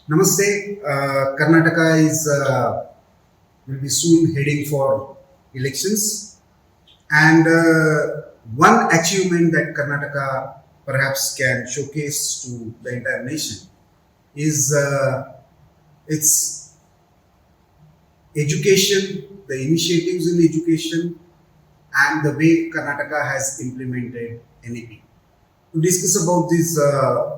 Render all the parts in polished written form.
Namaste. Karnataka is will be soon heading for elections, and one achievement that Karnataka perhaps can showcase to the entire nation is its education, the initiatives in education, and the way Karnataka has implemented NEP. To discuss about these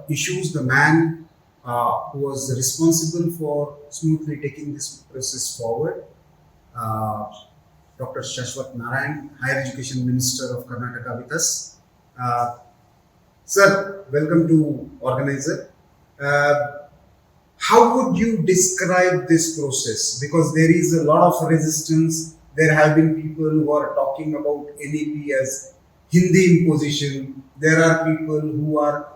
issues, the man who was responsible for smoothly taking this process forward, uh, Dr. Ashwath, Higher Education Minister of Karnataka with us. Uh, Sir, welcome to Organiser. Uh, how would you describe this process? Because there is a lot of resistance. There have been people who are talking about NEP as Hindi imposition. There are people who are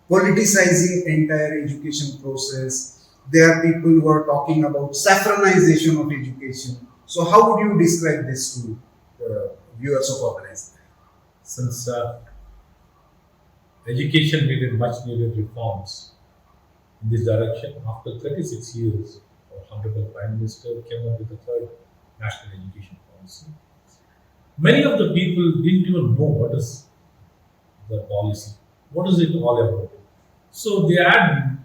politicizing entire education process. There are people who are talking about saffronization of education. So, how would you describe this to the viewers of Organizer? Since education needed much needed reforms in this direction, after 36 years, our Honorable Prime Minister came up with the third National Education Policy. Many of the people didn't even know what is the policy, what is it all about. So they had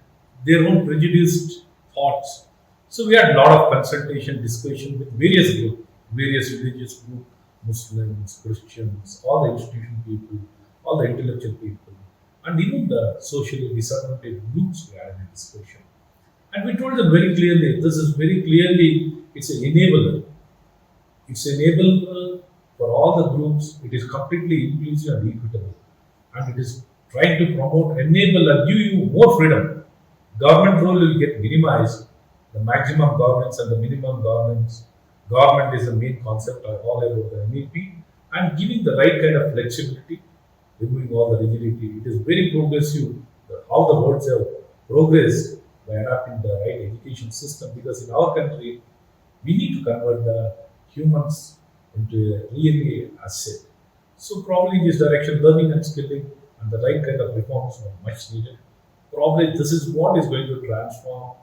their own prejudiced thoughts. So we had a lot of consultation, discussion with various groups, various religious groups, Muslims, Christians, all the institutional people, all the intellectual people, and even the socially disadvantaged groups we had in a discussion. And we told them very clearly, this is very clearly, it's an enabler. It's enabler for all the groups. It is completely inclusive and equitable. And it is trying to promote, enable and give you more freedom. Government role will get minimized. The maximum governance and the minimum governance. Government is the main concept all about the NEP, and giving the right kind of flexibility, removing all the rigidity. It is very progressive how the worlds have progressed by adapting the right education system, because in our country we need to convert the humans into a really asset. So probably in this direction, learning and skilling and the right kind of reforms are much needed. Probably this is what is going to transform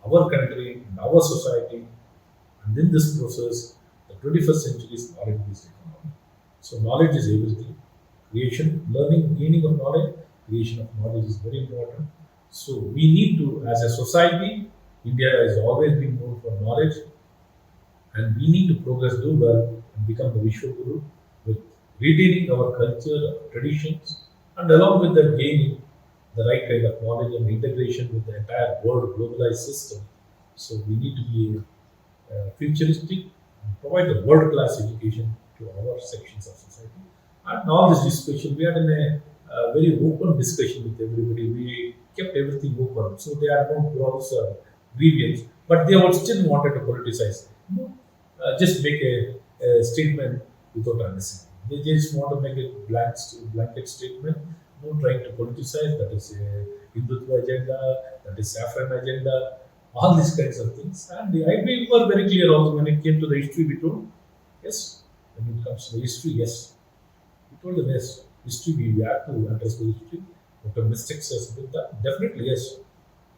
our country and our society. And in this process, the 21st century is knowledge-based economy. So knowledge is everything. Creation, learning, gaining of knowledge, creation of knowledge is very important. So we need to, as a society, India has always been known for knowledge, and we need to progress, do well, and become the Vishwaguru with retaining our culture, traditions, and along with that gaining the right kind of knowledge and integration with the entire world globalized system. So we need to be futuristic and provide a world-class education to our sections of society. And all this discussion, we had in a very open discussion with everybody. We kept everything open, so there are no grounds or grievance, but they would still wanted to politicize. Just make a statement without understanding. They just want to make a blanket statement, no trying to politicize. That is a Hindutva agenda, that is saffron agenda, all these kinds of things. And we were very clear also when it came to the history. We told yes. When it comes to the history, yes. We told them yes. History, we have to address the history. What the mistakes has been done, definitely yes.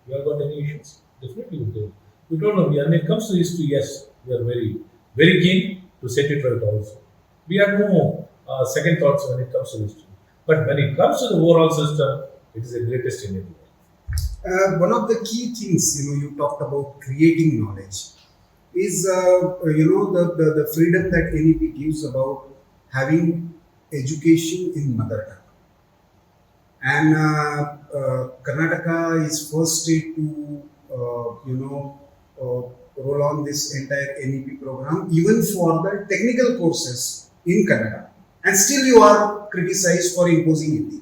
We have got any issues, definitely we do. We told them when it comes to history, yes, we are very, very keen to set it right also. We have no second thoughts when it comes to history. But when it comes to the overall system, it is the greatest enabler. One of the key things you talked about creating knowledge is the freedom that NEP gives about having education in mother tongue. And Karnataka is first state to roll on this entire NEP program, even for the technical courses in Kannada. And still you are criticized for imposing Hindi.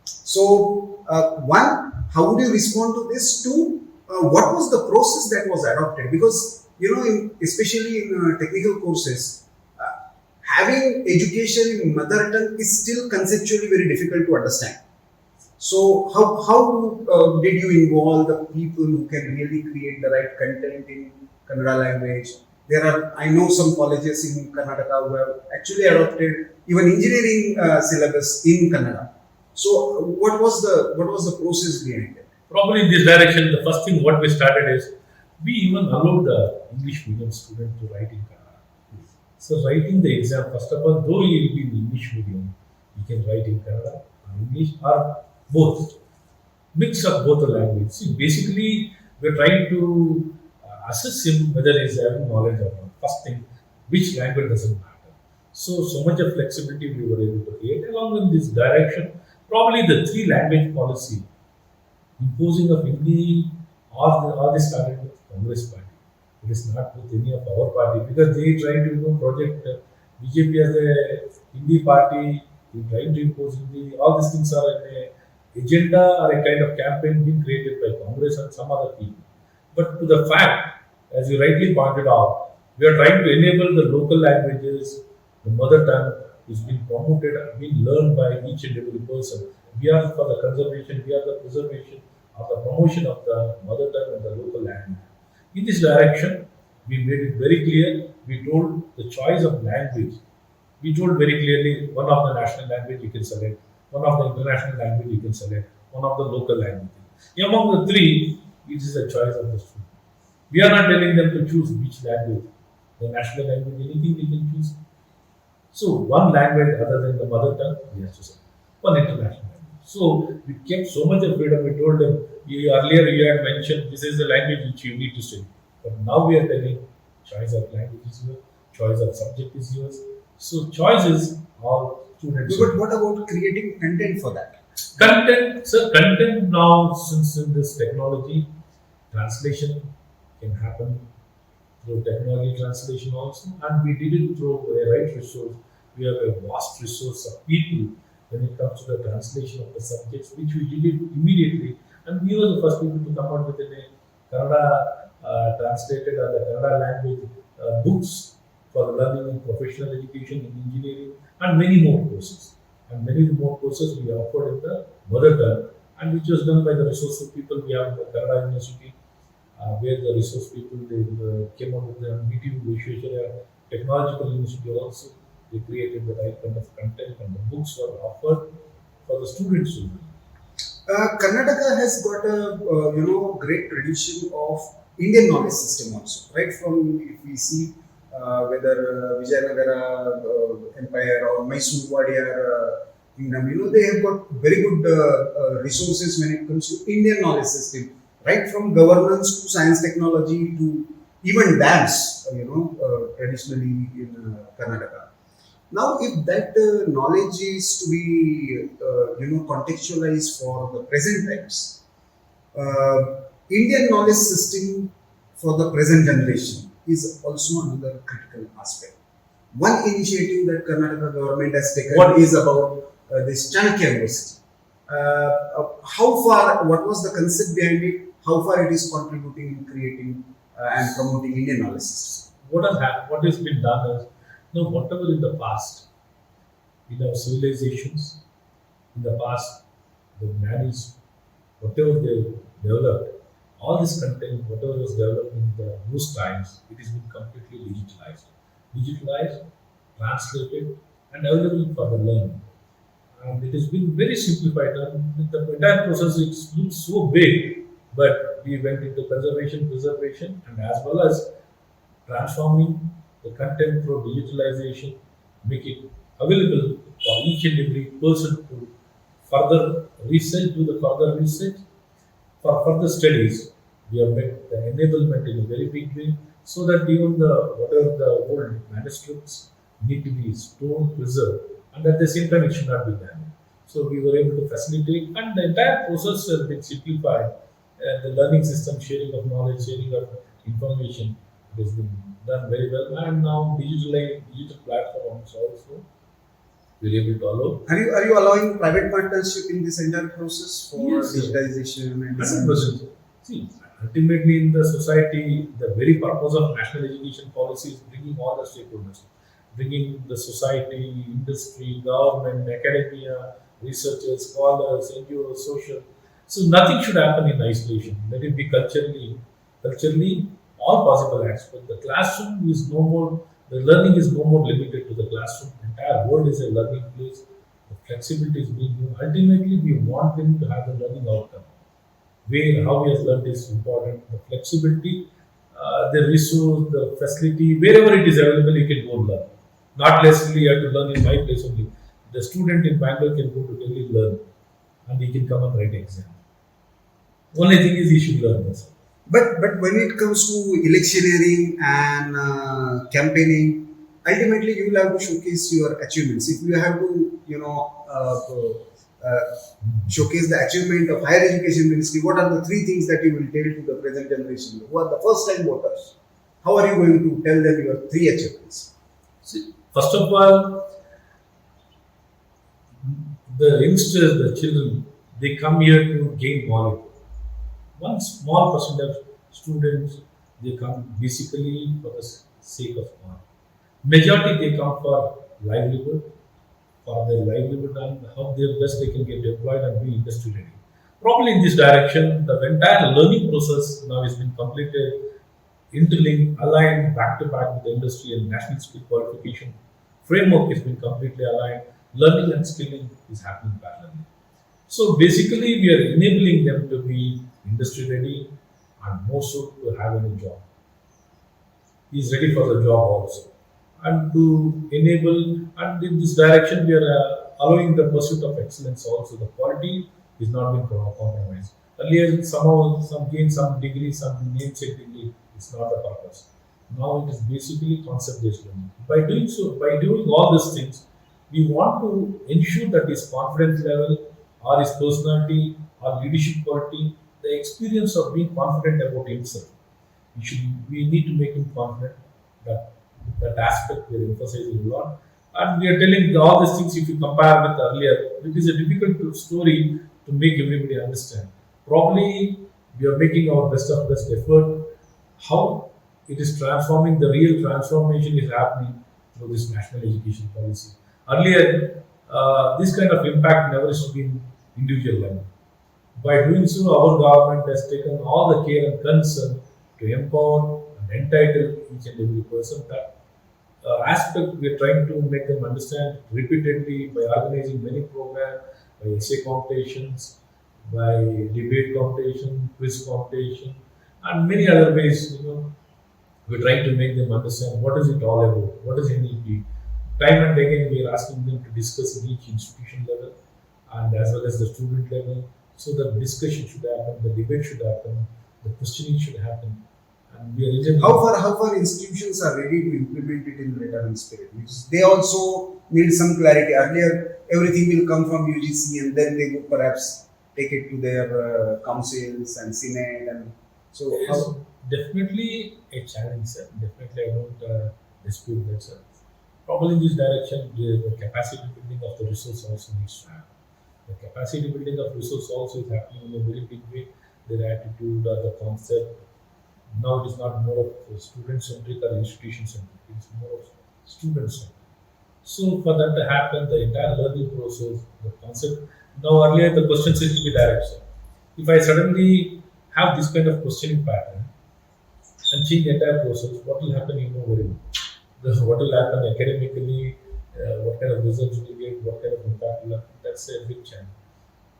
So, one, how would you respond to this? Two, what was the process that was adopted? Because, especially in technical courses, having education in mother tongue is still conceptually very difficult to understand. So, how did you involve the people who can really create the right content in Kannada language? There are, I know some colleges in Karnataka who have actually adopted even engineering syllabus in Kannada. So, what was the process behind it? Probably in this direction, the first thing what we started is we even allowed the English medium student to write in Kannada. So writing the exam, first of all, though he will be in English medium, he can write in Kannada or English or both, mix of both the language. See, basically, we're trying to assess him whether he's having knowledge or not. First thing, which language doesn't matter. So much of flexibility we were able to create. Along in this direction, probably the three language policy imposing of Hindi or they started with Congress party. It is not with any of our party because they try to project BJP as a Hindi party. They try to impose Hindi. All these things are an agenda or a kind of campaign being created by Congress and some other people. But to the fact, as you rightly pointed out, we are trying to enable the local languages, the mother tongue is being promoted, being learned by each and every person. We are for the conservation, we are the preservation of the promotion of the mother tongue and the local language. In this direction, we made it very clear. We told the choice of language. We told very clearly one of the national language you can select, one of the international language you can select, one of the local languages. Among the three, it is a choice of the student. We are not telling them to choose which language. The national language, anything they can choose. So one language other than the mother tongue, he has to say. One international language. So we kept so much of freedom. We told them, earlier you had mentioned this is the language which you need to study. But now we are telling choice of language is yours, choice of subject is yours. So choices all students. But what about creating content for that? Content, sir, content now since in this technology, translation can happen through technology translation also, and we did it through a right resource. We have a vast resource of people when it comes to the translation of the subjects, which we did it immediately, and we were the first people to come out with a Kannada translated or the Kannada language books for learning in professional education in engineering and many more courses. And many more courses we offered in the mother tongue, and which was done by the resourceful people. We have the Kannada University, where the resource people they came out with the meeting Vishweshwarya Technological University also. They created the right kind of content, and the books were offered for the students to read. Karnataka has got a great tradition of Indian knowledge system also, right? From if we see whether Vijayanagara Empire or Mysore Wadiyar kingdom, they have got very good resources when it comes to Indian knowledge system, right from governance to science technology to even dance, traditionally in Karnataka. Now, if that knowledge is to be, contextualized for the present times, Indian knowledge system for the present generation is also another critical aspect. One initiative that Karnataka government has taken is about this Chanakya University. What was the concept behind it? How far it is contributing in creating and promoting Indian knowledge system? What has been done is, whatever in the past, in our civilizations, in the past, the managed, whatever they developed, all this content, whatever was developed in those times, it has been completely digitalized, translated, and available for the learning. And it has been very simplified. And the entire process it looks so big, but we went into preservation, and as well as transforming the content through digitalization, make it available for each and every person to further research, do the further research. For further studies, we have made the enablement in a very big way, so that even whatever the old manuscripts need to be stored, preserved, and at the same time it should not be damaged. So we were able to facilitate, and the entire process has been simplified. The learning system, sharing of knowledge, sharing of information, it has been done very well. And now digital platforms also we're able to allow. Are you allowing private partnership in this entire process for Yes, sir. digitization and 100%. See, ultimately in the society, the very purpose of national education policy is bringing all the stakeholders, bringing the society, industry, government, academia, researchers, scholars, NGOs, social. So nothing should happen in isolation. Let it be culturally, all possible aspects. The classroom is no more. The learning is no more limited to the classroom. The entire world is a learning place. The flexibility is being used. Ultimately, we want them to have the learning outcome. where how he has learned is important. The flexibility, the resource, the facility, wherever it is available, he can go learn. Not necessarily you have to learn in my place only. The student in Bangalore can go to Delhi learn, and he can come and write exam. Only thing is he should learn this. But when it comes to electioneering and campaigning, ultimately you will have to showcase your achievements. If you have to, showcase the achievement of higher education ministry, what are the three things that you will tell to the present generation who are the first time voters? How are you going to tell them your three achievements? See, first of all, the youngsters, the children, they come here to gain knowledge. One small percent of students, they come basically for the sake of knowledge. Majority they come for livelihood, for their livelihood and how their best they can get employed and be industry ready. Probably in this direction, the entire learning process now has been completed, interlinked, aligned back to back with the industry and national skill qualification framework has been completely aligned. Learning and skilling is happening parallelly. So basically, we are enabling them to be industry ready and more so to have a job. He's ready for the job also. And to enable, and in this direction, we are allowing the pursuit of excellence also. The quality is not being compromised. Earlier, somehow, some gain some degree, some namesake degree is not the purpose. Now it is basically concept based learning. By doing so, by doing all these things, we want to ensure that his confidence level or his personality or leadership quality, the experience of being confident about himself. We need to make him confident that that aspect we are emphasizing a lot. And we are telling all these things if you compare with earlier, it is a difficult story to make everybody understand. Probably we are making our best of best effort. How it is transforming, the real transformation is happening through this national education policy. Earlier, this kind of impact never has been individual level. By doing so, our government has taken all the care and concern to empower and entitle each and every person. That aspect we are trying to make them understand repeatedly by organizing many programs, by essay competitions, by debate competition, quiz competition, and many other ways. We're trying to make them understand what is it all about, what is NEP. Time and again, we are asking them to discuss in each institution level and as well as the student level. So the discussion should happen, the debate should happen, the questioning should happen, and we are enabling. How far institutions are ready to implement it in letter and spirit? Because they also need some clarity. Earlier, everything will come from UGC and then they would perhaps take it to their councils and senate. And so, It's definitely a challenge, sir. Definitely, I don't dispute that, sir. Probably in this direction, the capacity building of the resource also needs to happen. The capacity building of resource also is happening in a very big way. Their attitude or the concept. Now it is not more of student centric or institution centric. It is more of student centric. So for that to happen, the entire learning process, the concept. Now earlier the questions used to be direct, sir. If I suddenly have this kind of questioning pattern and change the entire process, what will happen? Very well. What will happen academically? What kind of results will you get? What kind of impact will happen? That's a big challenge.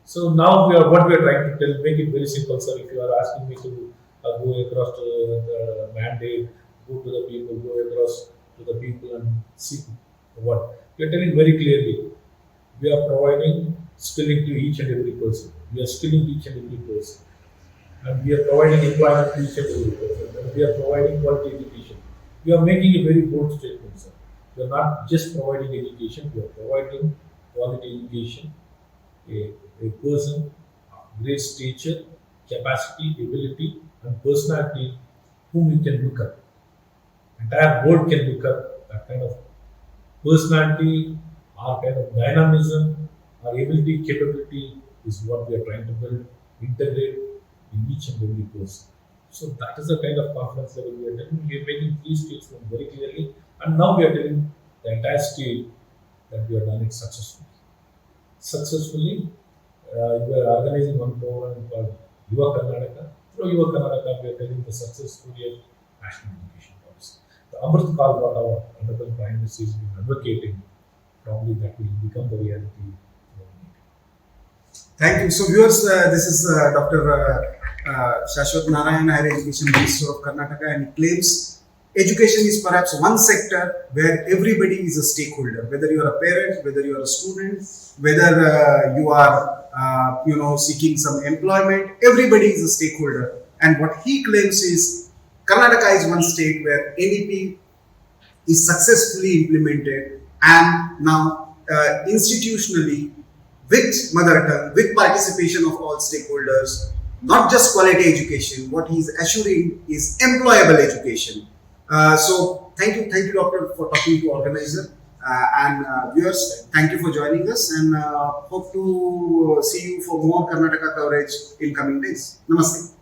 So now what we are trying to tell, make it very simple, sir. If you are asking me to go across to the mandate, go to the people, go across to the people and see what we are telling very clearly. We are providing skilling to each and every person. We are skilling each and every person, and we are providing employment to each and every person. And we are providing quality education. We are making a very bold statement, sir. We are not just providing education. We are providing quality education a person, great stature, capacity, ability, and personality whom we can look at. Entire world can look at that kind of personality, our kind of dynamism, our ability, capability is what we are trying to build, integrate in each and every person. So that is the kind of confidence level we are telling. We are making three statements very clearly, and now we are telling the entire state that we have done it successfully. Successfully, we are organizing one program called Yuva Karnataka. Through Yuva Karnataka, we are telling the success story of national education policy. The Amrit Kal, what our Honorable Prime Minister has been advocating, probably that will become the reality. thank you. So, viewers, this is Dr. Ashwath Higher Education Minister of Karnataka, and he claims education is perhaps one sector where everybody is a stakeholder. Whether you are a parent, whether you are a student, whether you are seeking some employment, everybody is a stakeholder. And what he claims is Karnataka is one state where NEP is successfully implemented, and now institutionally, with mother tongue, with participation of all stakeholders, not just quality education. What he is assuring is employable education. So thank you, Doctor, for talking to Organiser. And viewers, thank you for joining us, and hope to see you for more Karnataka coverage in coming days. Namaste.